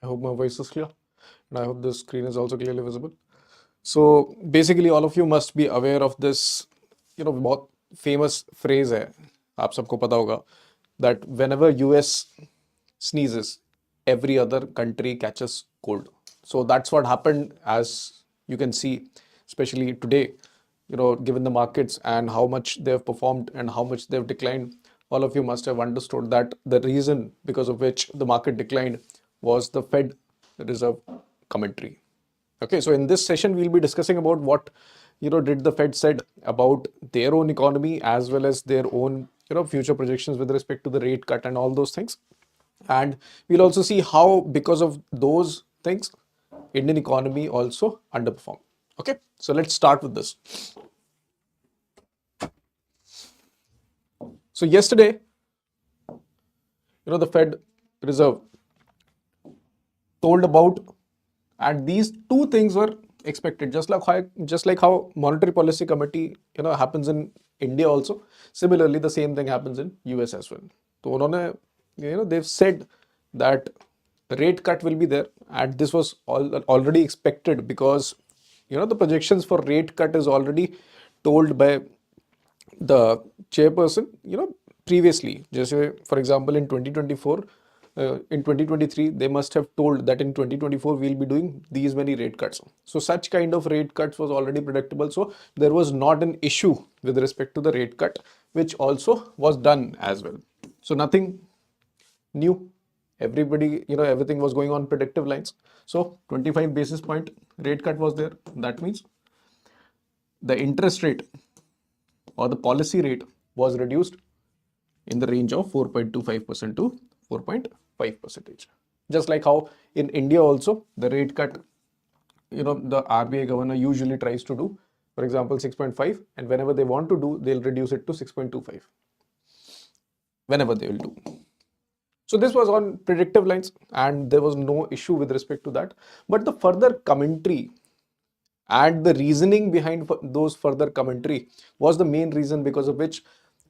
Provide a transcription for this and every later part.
I hope my voice is clear and I hope the screen is also clearly visible. So basically all of you must be aware of this, बहुत famous phrase है, आप सबको पता होगा, that whenever US sneezes, every other country catches cold. So that's what happened, as you can see, especially today, given the markets and how much they've performed and how much they've declined. All of you must have understood that the reason because of which the market declined was the Fed Reserve commentary. Okay, so in this session, we'll be discussing about what did the Fed said about their own economy as well as their own future projections with respect to the rate cut and all those things. And we'll also see how, because of those things, Indian economy also underperformed. Okay, so let's start with this. So yesterday, the Fed Reserve told about, and these two things were expected, just like how monetary policy committee happens in India also. Similarly, the same thing happens in US as well. So they've said that rate cut will be there, and this was already expected because the projections for rate cut is already told by the chairperson previously. Just for example, in 2024, in 2023 they must have told that in 2024 we'll be doing these many rate cuts. So such kind of rate cuts was already predictable, so there was not an issue with respect to the rate cut, which also was done as well. So nothing new. Everybody, everything was going on predictive lines. So 25 basis point rate cut was there. That means the interest rate or the policy rate was reduced in the range of 4.25% to 4.5%. Just like how in India also the rate cut, the RBI governor usually tries to do, for example, 6.5, and whenever they want to do, they'll reduce it to 6.25. Whenever they will do. So this was on predictive lines and there was no issue with respect to that. But the further commentary and the reasoning behind those further commentary was the main reason because of which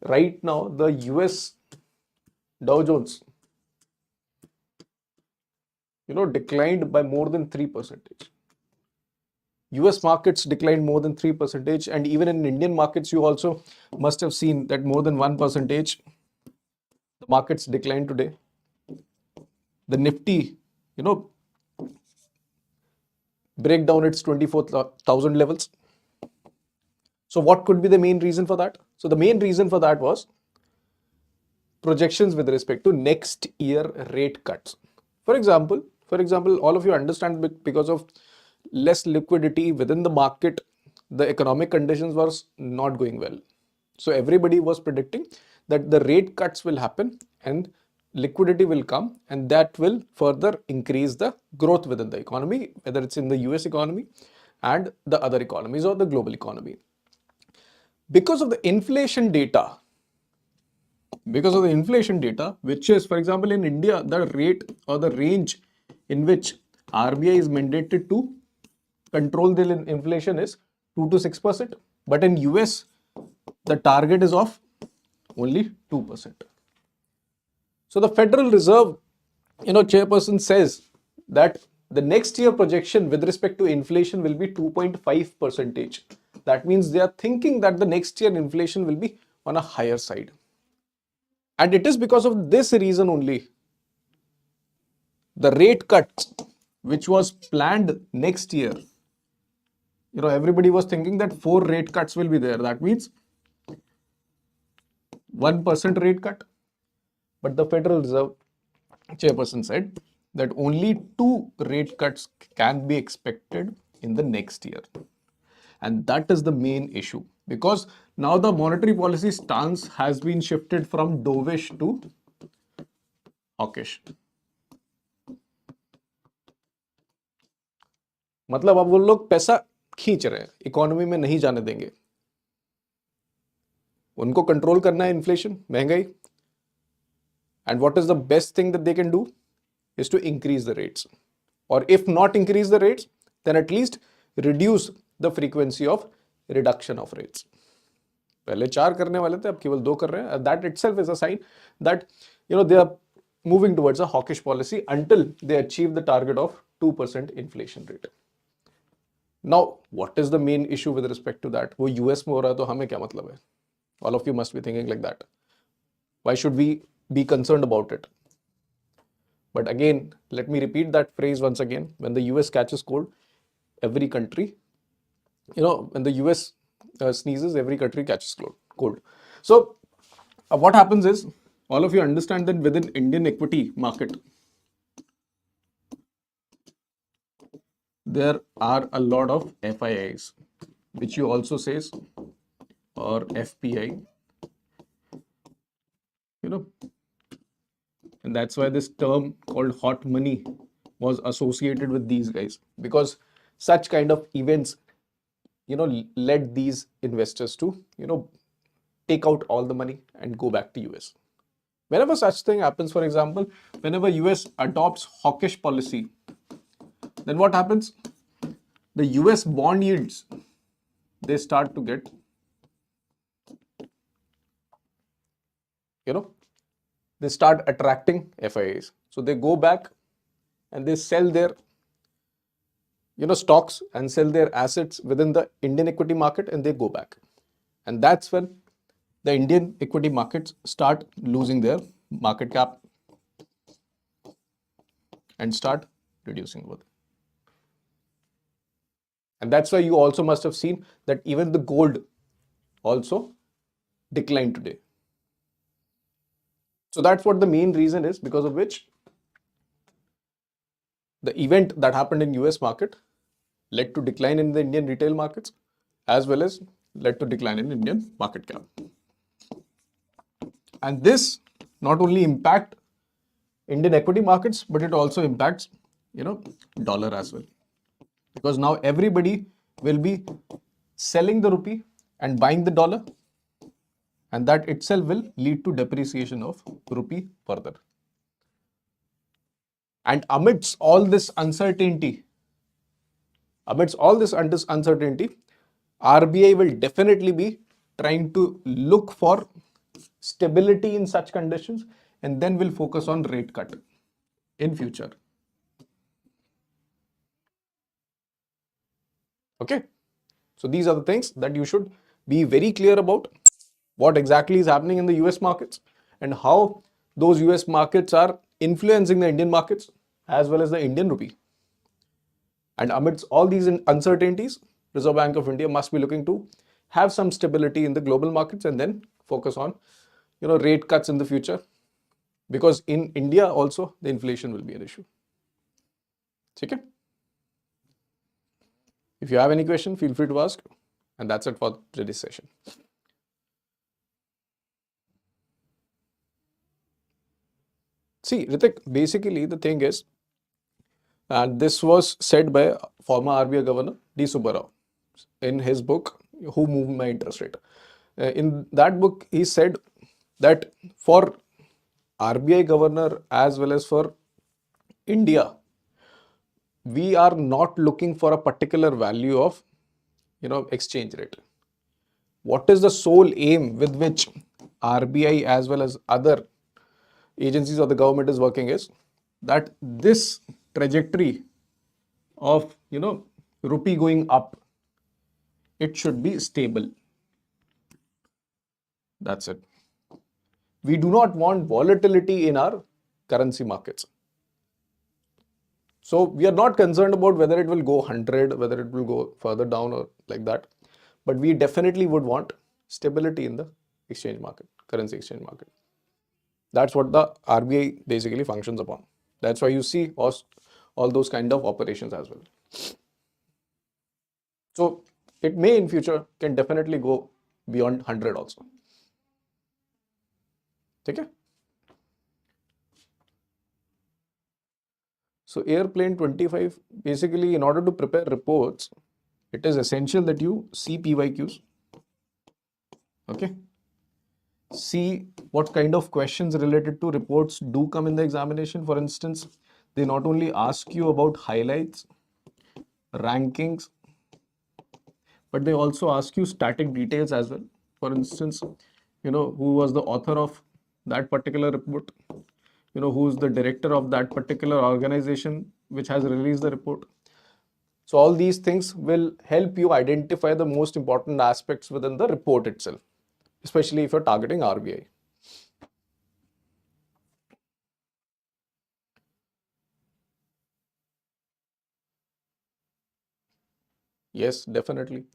right now the US Dow Jones declined by more than 3%. US markets declined more than 3%, and even in Indian markets you also must have seen that more than 1%. The markets declined today. The Nifty, break down its 24,000 levels. So what could be the main reason for that? So the main reason for that was projections with respect to next year rate cuts. For example, all of you understand because of less liquidity within the market, the economic conditions were not going well. So everybody was predicting that the rate cuts will happen and liquidity will come, and that will further increase the growth within the economy, whether it's in the US economy and the other economies or the global economy. Because of the inflation data, which is, for example, in India, the rate or the range in which RBI is mandated to control the inflation is 2 to 6%, but in US, the target is of only 2%. So the Federal Reserve, chairperson says that the next year projection with respect to inflation will be 2.5%. That means they are thinking that the next year inflation will be on a higher side. And it is because of this reason only the rate cut which was planned next year. Everybody was thinking that 4 rate cuts will be there. That means 1% rate cut. But the Federal Reserve chairperson said that only 2 rate cuts can be expected in the next year. And that is the main issue, because now the monetary policy stance has been shifted from dovish to hawkish. मतलब अब वो लोग पैसा खींच रहे हैं, economy में नहीं जाने देंगे. उनको कंट्रोल करना है इन्फ्लेशन, महंगाई. And what is the best thing that they can do is to increase the rates, or if not increase the rates, then at least reduce the frequency of reduction of rates. पहले 4 करने वाले थे, अब केवल 2 कर रहे हैं. That itself is a sign that they are moving towards a hawkish policy until they achieve the target of 2% inflation rate. Now, what is the main issue with respect to that? वो US में हो रहा है तो हमें क्या मतलब है? All of you must be thinking like that. Why should we be concerned about it? But again, let me repeat that phrase once again. When the US catches cold, every country, when the US sneezes, every country catches cold. So what happens is, all of you understand that within Indian equity market, there are a lot of FIIs, which you also says, or FPI, and that's why this term called hot money was associated with these guys, because such kind of events, led these investors to, take out all the money and go back to US. Whenever such thing happens, for example, whenever US adopts hawkish policy, then what happens? The US bond yields, they start to get, they start attracting FIAs. So they go back and they sell their, stocks and sell their assets within the Indian equity market, and they go back. And that's when the Indian equity markets start losing their market cap and start reducing worth. And that's why you also must have seen that even the gold also declined today. So that's what the main reason is, because of which the event that happened in US market led to decline in the Indian retail markets, as well as led to decline in Indian market cap. And this not only impact Indian equity markets, but it also impacts, dollar as well. Because now everybody will be selling the rupee and buying the dollar, and that itself will lead to depreciation of rupee further. And amidst all this uncertainty, RBI will definitely be trying to look for stability in such conditions, and then will focus on rate cut in future. Okay, so these are the things that you should be very clear about, what exactly is happening in the US markets and how those US markets are influencing the Indian markets as well as the Indian rupee. And amidst all these uncertainties, Reserve Bank of India must be looking to have some stability in the global markets and then focus on, rate cuts in the future, because in India also the inflation will be an issue. Okay? If you have any question, feel free to ask. And that's it for today's session. See, Ritik, basically the thing is, and this was said by former RBI Governor D. Subbarao in his book, Who Moved My Interest Rate. In that book, he said that for RBI Governor as well as for India, we are not looking for a particular value of, exchange rate. What is the sole aim with which RBI as well as other agencies of the government is working is that this trajectory of, rupee going up, it should be stable. That's it. We do not want volatility in our currency markets. So we are not concerned about whether it will go 100, whether it will go further down or like that. But we definitely would want stability in the exchange market, currency exchange market. That's what the RBI basically functions upon. That's why you see all those kind of operations as well. So it may in future can definitely go beyond 100 also. Okay? So Airplane 25, basically in order to prepare reports, it is essential that you see PYQs. Okay? See what kind of questions related to reports do come in the examination. For instance, they not only ask you about highlights, rankings, but they also ask you static details as well. For instance, who was the author of that particular report, who's the director of that particular organization which has released the report. So all these things will help you identify the most important aspects within the report itself, especially if you're targeting RBI. Yes, definitely.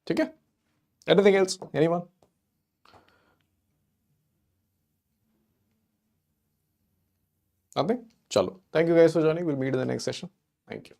Okay. Anything else? Anyone? Nothing? Chalo. Thank you guys for joining. We'll meet in the next session. Thank you.